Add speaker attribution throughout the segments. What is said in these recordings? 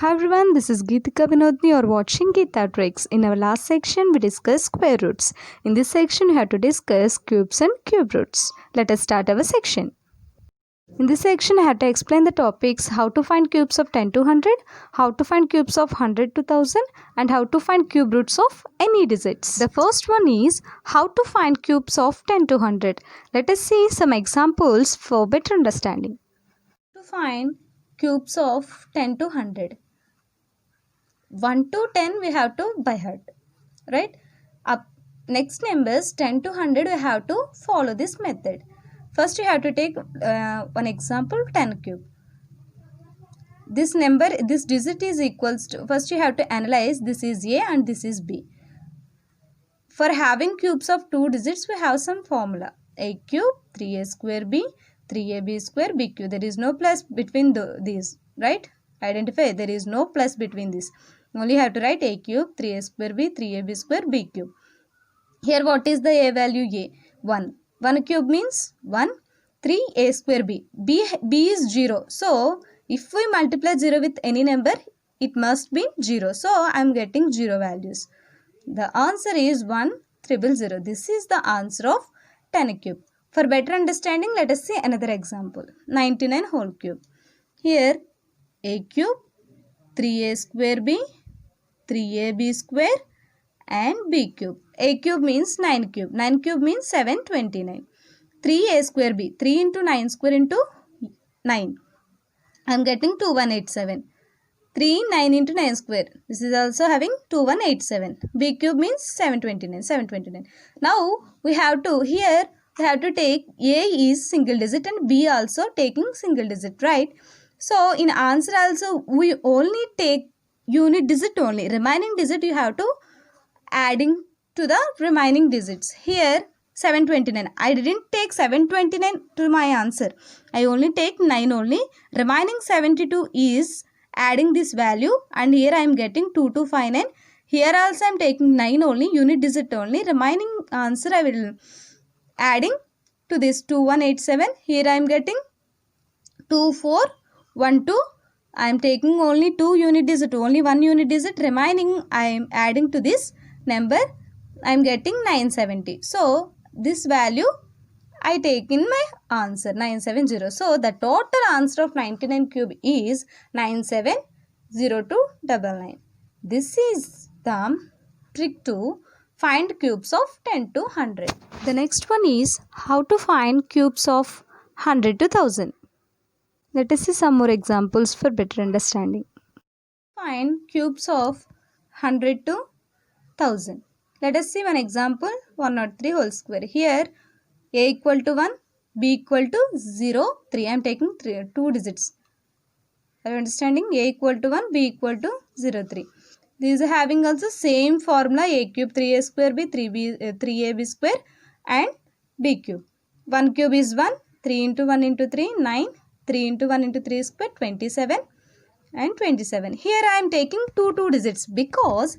Speaker 1: Hi everyone, this is Geetika Vinodni. You're watching Geeta Tricks. In our last section, we discussed square roots. In this section, we have to discuss cubes and cube roots. Let us start our section. In this section, I have to explain the topics how to find cubes of 10 to 100, how to find cubes of 100 to 1000, and how to find cube roots of any digits. The first one is how to find cubes of 10 to 100. Let us see some examples for better understanding. To find cubes of 10 to 100. 1 to 10 we have to by heart, right? Up next numbers 10 to 100 we have to follow this method. First you have to take one example 10 cube. This digit is equals to, first you have to analyze this is A and this is B. For having cubes of two digits we have some formula. A cube 3A square B 3AB square B cube. There is no plus between these, right? Identify, there is no plus between this. Only have to write A cube 3A square B 3AB square B cube. Here what is the A value? A 1. 1 cube means 1. 3A square B. B is 0. So if we multiply 0 with any number, it must be 0. So I am getting 0 values. The answer is 1,000. This is the answer of 10 cube. For better understanding, let us see another example. 99 whole cube. Here A cube 3A square B 3AB square and B cube. A cube means 9 cube. 9 cube means 729. 3A square B. 3 into 9 square into 9. I am getting 2187. 3 9 into 9 square. This is also having 2187. B cube means 729. 729. Now we have to take A is single digit and B also taking single digit, right? So in answer also we only take unit digit only. Remaining digit you have to adding to the remaining digits. Here 729. I didn't take 729 to my answer. I only take 9 only. Remaining 72 is adding this value and here I am getting 2259. Here also I am taking 9 only, unit digit only. Remaining answer I will adding to this 2187. Here I am getting 2412. I am taking only 2 unit digit, only 1 unit digit. Remaining I am adding to this number. I am getting 970. So this value I take in my answer 970. So the total answer of 99 cube is 970299. This is the trick to find cubes of 10 to 100. The next one is how to find cubes of 100 to 1000. Let us see some more examples for better understanding. Find cubes of 100 to 1000. Let us see one example 103 whole square. Here A equal to 1, B equal to 0, 3. I am taking 2 digits. Are you understanding? A equal to 1, B equal to 0, 3. These are having also same formula. A cube 3A square B 3AB square and B cube. 1 cube is 1, 3 into 1 into 3 9, 3 into 1 into 3 square 27 and 27. Here I am taking 2 digits because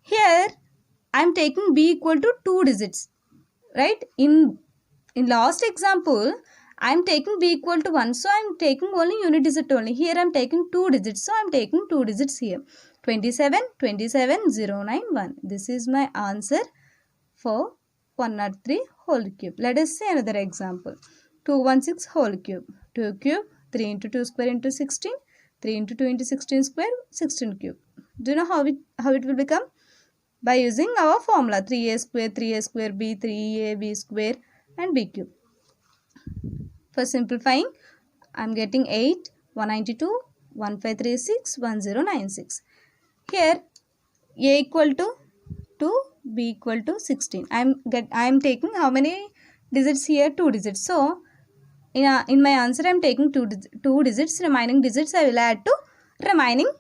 Speaker 1: here I am taking B equal to 2 digits, right? In last example, I am taking B equal to 1. So I am taking only unit digit only. Here I am taking 2 digits. So I am taking 2 digits here. 27, 27, 0, 9, 1. This is my answer for 103 whole cube. Let us see another example. 216 whole cube. 2 cube, 3 into 2 square into 16. 3 into 2 into 16 square, 16 cube. Do you know how it will become? By using our formula 3A square B 3AB square and B cube. For simplifying, I am getting 8 192 1536 1096. Here A equal to 2, B equal to 16. I am taking how many digits here? 2 digits. So in my answer I am taking 2 digits. Remaining digits I will add to remaining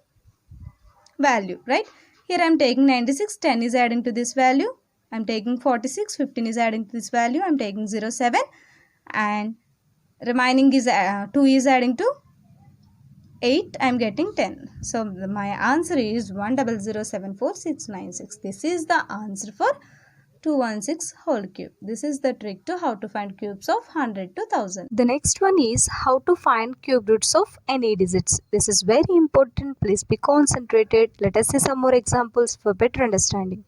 Speaker 1: value, right? Here I am taking 96, 10 is adding to this value. I am taking 46, 15 is adding to this value. I am taking 07 and remaining is 2 is adding to 8. I am getting 10. So my answer is 10074,696. This is the answer for 216 whole cube. This is the trick to how to find cubes of 100 to 1000. The next one is how to find cube roots of any digits. This is very important. Please be concentrated. Let us see some more examples for better understanding.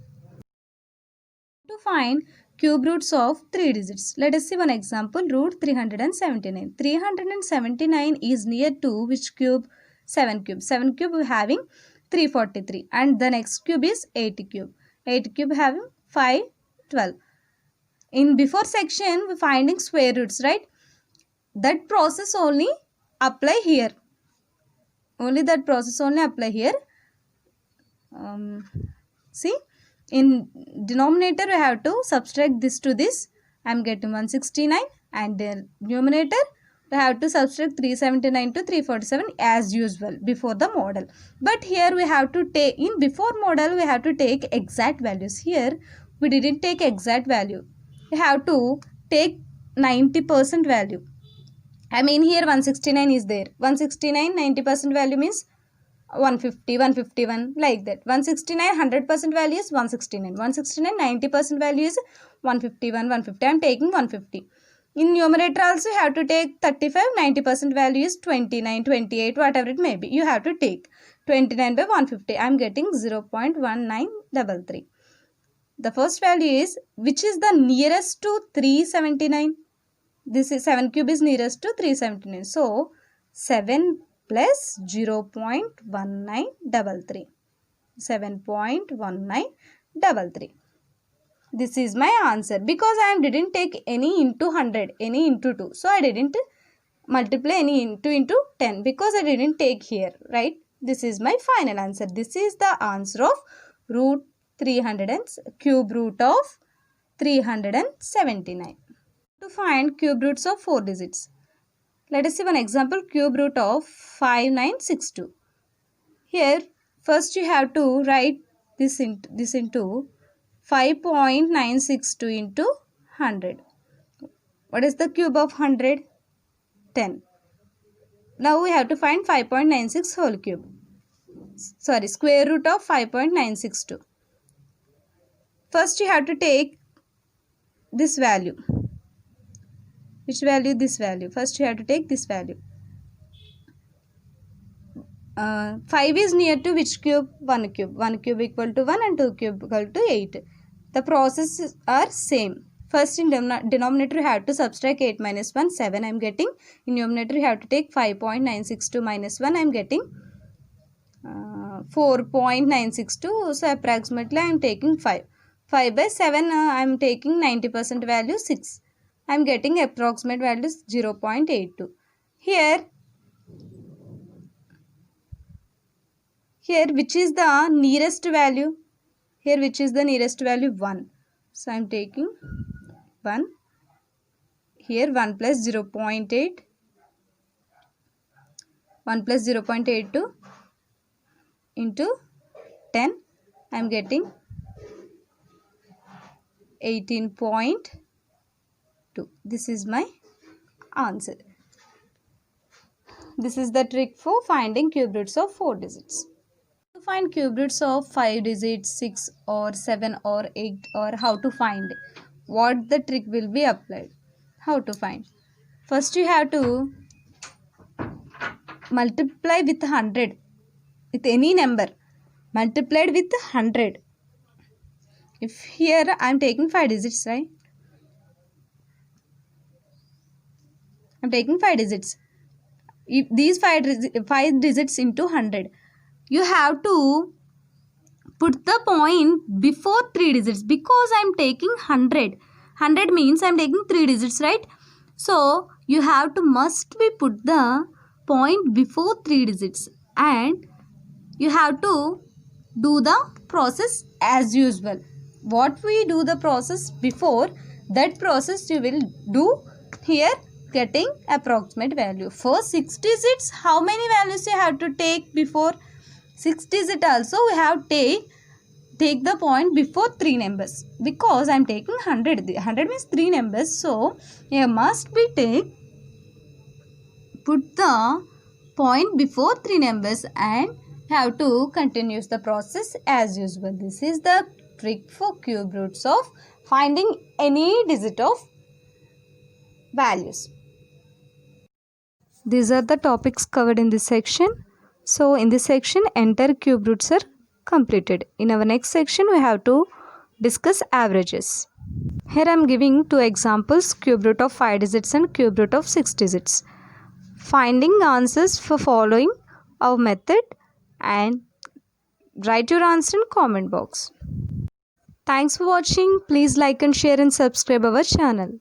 Speaker 1: To find cube roots of 3 digits. Let us see one example. Root 379. 379 is near to which cube? 7 cube. 7 cube having 343. And the next cube is 8 cube. 8 cube having 512. In before section we finding square roots, right? That process only apply here. Only that process only apply here. See, in denominator we have to subtract this to this. I am getting 169, and the numerator we have to subtract 379 to 347 as usual before the model. But here we have to take, in before model we have to take exact values. Here we didn't take exact value. We have to take 90% value. I mean here 169 is there. 169 90% value means 150, 151 like that. 169 100% value is 169. 169 90% value is 151, 150. I am taking 150. In numerator also you have to take 35. 90% value is 29, 28, whatever it may be. You have to take 29 by 150. I am getting 0.1933. The first value is, which is the nearest to 379? This is 7 cube is nearest to 379. So 7 plus 0.1933. 7.1933. This is my answer, because I didn't take any into 100, any into 2. So I didn't multiply any into 10 because I didn't take here, right? This is my final answer. This is the answer of root 300 and cube root of 379. To find cube roots of 4 digits. Let us see one example. Cube root of 5962. Here first you have to write this into 5.962 into 100. What is the cube of 100? 10. Now we have to find 5.96 whole cube. Sorry, square root of 5.962. First you have to take this value. Which value? This value. First you have to take this value. 5 is near to which cube? 1 cube. 1 cube equal to 1 and 2 cube equal to 8. The processes are same. First in denominator you have to subtract 8 minus 1, 7 I am getting. In numerator you have to take 5.962 minus 1, I am getting 4.962. So approximately I am taking 5. 5 by 7 I am taking 90% value 6. I am getting approximate value 0.82. Here which is the nearest value? Here which is the nearest value? 1. So I am taking 1. Here 1 plus 0.8. 1 plus 0.82 into 10. I am getting 18.2. This is my answer. This is the trick for finding cube roots of 4 digits. To find cube roots of 5 digits, 6 or 7 or 8, or how to find, what the trick will be applied. How to find? First you have to multiply with 100, with any number multiplied with 100. If here I am taking 5 digits, right? I am taking 5 digits. If these 5 digits into 100, you have to put the point before 3 digits, because I am taking 100. 100 means I am taking 3 digits, right? So you have to must be put the point before 3 digits, and you have to do the process as usual. What we do the process before, that process you will do here, getting approximate value. For 6 digits, how many values you have to take before 6 digit? Also we have take the point before 3 numbers, because I am taking 100. 100 means 3 numbers. So you must be put the point before 3 numbers and have to continue the process as usual. This is the trick for cube roots of finding any digit of values. These are the topics covered in this section. So in this section, entire cube roots are completed. In our next section, we have to discuss averages. Here I am giving two examples, cube root of 5 digits and cube root of 6 digits. Finding answers for following our method and write your answer in comment box. Thanks for watching. Please like and share and subscribe our channel.